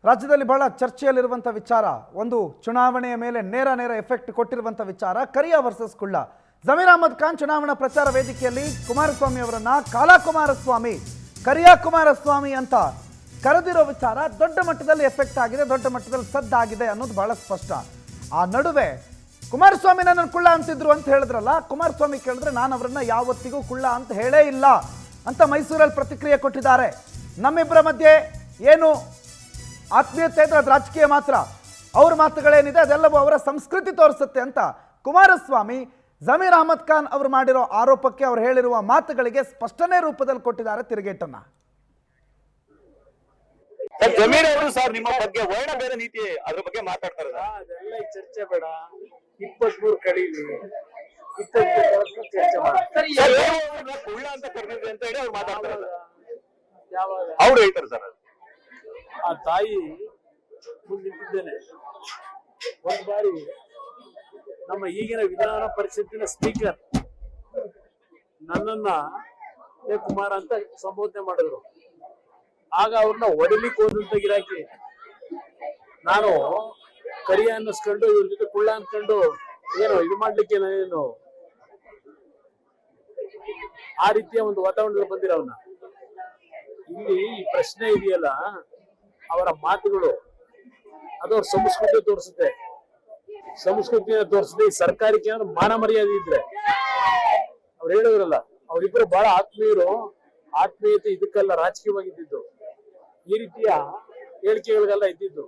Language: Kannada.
ರಾಜ್ಯದಲ್ಲಿ ಬಹಳ ಚರ್ಚೆಯಲ್ಲಿರುವಂಥ ವಿಚಾರ, ಒಂದು ಚುನಾವಣೆಯ ಮೇಲೆ ನೇರ ಎಫೆಕ್ಟ್ ಕೊಟ್ಟಿರುವಂಥ ವಿಚಾರ, ಕರಿಯ ವರ್ಸಸ್ ಕುಳ್ಳ. ಜಮೀರ್ ಅಹಮದ್ ಖಾನ್ ಚುನಾವಣಾ ಪ್ರಚಾರ ವೇದಿಕೆಯಲ್ಲಿ ಕುಮಾರಸ್ವಾಮಿ ಅವರನ್ನ ಕಾಲಾ ಕುಮಾರಸ್ವಾಮಿ, ಕರಿಯ ಕುಮಾರಸ್ವಾಮಿ ಅಂತ ಕರೆದಿರೋ ವಿಚಾರ ದೊಡ್ಡ ಮಟ್ಟದಲ್ಲಿ ಎಫೆಕ್ಟ್ ಆಗಿದೆ, ದೊಡ್ಡ ಮಟ್ಟದಲ್ಲಿ ಸದ್ದಾಗಿದೆ ಅನ್ನೋದು ಬಹಳ ಸ್ಪಷ್ಟ. ಆ ನಡುವೆ ಕುಮಾರಸ್ವಾಮಿ ನನ್ನ ಕುಳ್ಳ ಅಂತಿದ್ರು ಅಂತ ಹೇಳಿದ್ರಲ್ಲ, ಕುಮಾರಸ್ವಾಮಿ ಕೇಳಿದ್ರೆ ನಾನು ಅವರನ್ನ ಯಾವತ್ತಿಗೂ ಕುಳ್ಳ ಅಂತ ಹೇಳೇ ಇಲ್ಲ ಅಂತ ಮೈಸೂರಲ್ಲಿ ಪ್ರತಿಕ್ರಿಯೆ ಕೊಟ್ಟಿದ್ದಾರೆ. ನಮ್ಮಿಬ್ಬರ ಮಧ್ಯೆ ಏನು ಆತ್ಮೀಯತೆ ಇದ್ರೆ ಅದು ರಾಜಕೀಯ ಮಾತ್ರ, ಅವ್ರ ಮಾತುಗಳೇನಿದೆ ಅದೆಲ್ಲವೂ ಅವರ ಸಂಸ್ಕೃತಿ ತೋರಿಸುತ್ತೆ ಅಂತ ಕುಮಾರಸ್ವಾಮಿ ಜಮೀರ್ ಅಹಮದ್ ಖಾನ್ ಅವರು ಮಾಡಿರೋ ಆರೋಪಕ್ಕೆ, ಅವರು ಹೇಳಿರುವ ಮಾತುಗಳಿಗೆ ಸ್ಪಷ್ಟನೆ ರೂಪದಲ್ಲಿ ಕೊಟ್ಟಿದ್ದಾರೆ ತಿರುಗೇಟನ್ನ. ಜಮೀರ್ ಅವರು ಸರ್ ನಿಮ್ಮ ಬಗ್ಗೆ ವರ್ಣ ಬೇರೆ ನೀತಿ ಅದ್ರ ಬಗ್ಗೆ ಮಾತಾಡ್ತಾರೆ. ಅದೆಲ್ಲ ಚರ್ಚೆ ಬೇಡ, 23 ಕಳೀಲಿ, 22 ಚರ್ಚೆ ಮಾಡಿ ಕುಳ್ಳ ಅಂತ ಕರೆದಿದೆ ಅಂತ ಹೇಳಿ ಅವ್ರು ಮಾತಾಡ್ತಾರೆ. ಯಾವಾಗ ಅವ್ರು ಹೇಳ್ತಾರೆ ಸರ್, ಆ ತಾಯಿ ಮುಂದೆ ನಿಂತಿದ್ದೇನೆ. ಒಂದು ಬಾರಿ ನಮ್ಮ ಈಗಿನ ವಿಧಾನ ಪರಿಷತ್ತಿನ ಸ್ಪೀಕರ್ ನನ್ನನ್ನ ಏ ಕುಮಾರ್ ಅಂತ ಸಂಬೋಧನೆ ಮಾಡಿದ್ರು. ಆಗ ಅವ್ರನ್ನ ಹೊಡಿಲಿಕ್ಕೆ ಹೋದಂತ ಗಿರಾಕಿ ನಾನು ಕರಿಯ ಅನ್ನಿಸ್ಕೊಂಡು ಇವ್ರ ಜೊತೆ ಕುಳ್ಳ ಅನ್ಕೊಂಡು ಏನು ಇದು ಮಾಡ್ಲಿಕ್ಕೆ ಏನು ಆ ರೀತಿಯ ಒಂದು ವಾತಾವರಣದಲ್ಲಿ ಬಂದಿರೋವನ್ನ. ಇಲ್ಲಿ ಈ ಪ್ರಶ್ನೆ ಇದೆಯಲ್ಲ, ಅವರ ಮಾತುಗಳು ಅದು ಅವ್ರ ಸಂಸ್ಕೃತಿ ತೋರಿಸುತ್ತೆ, ಸಂಸ್ಕೃತಿನ ತೋರಿಸುತ್ತೆ. ಈ ಸರ್ಕಾರಕ್ಕೆ ಏನಾದ್ರು ಮಾನ ಮರ್ಯಾದೆ ಇದ್ರೆ ಅವ್ರು ಹೇಳಿದ್ರಲ್ಲ, ಅವರಿಬ್ಬರು ಬಹಳ ಆತ್ಮೀಯರು, ಆತ್ಮೀಯತೆ ಇದಕ್ಕೆಲ್ಲ ರಾಜಕೀಯವಾಗಿದ್ದು, ಈ ರೀತಿಯ ಹೇಳಿಕೆಗಳಿಗೆಲ್ಲ ಇದ್ದಿದ್ದು.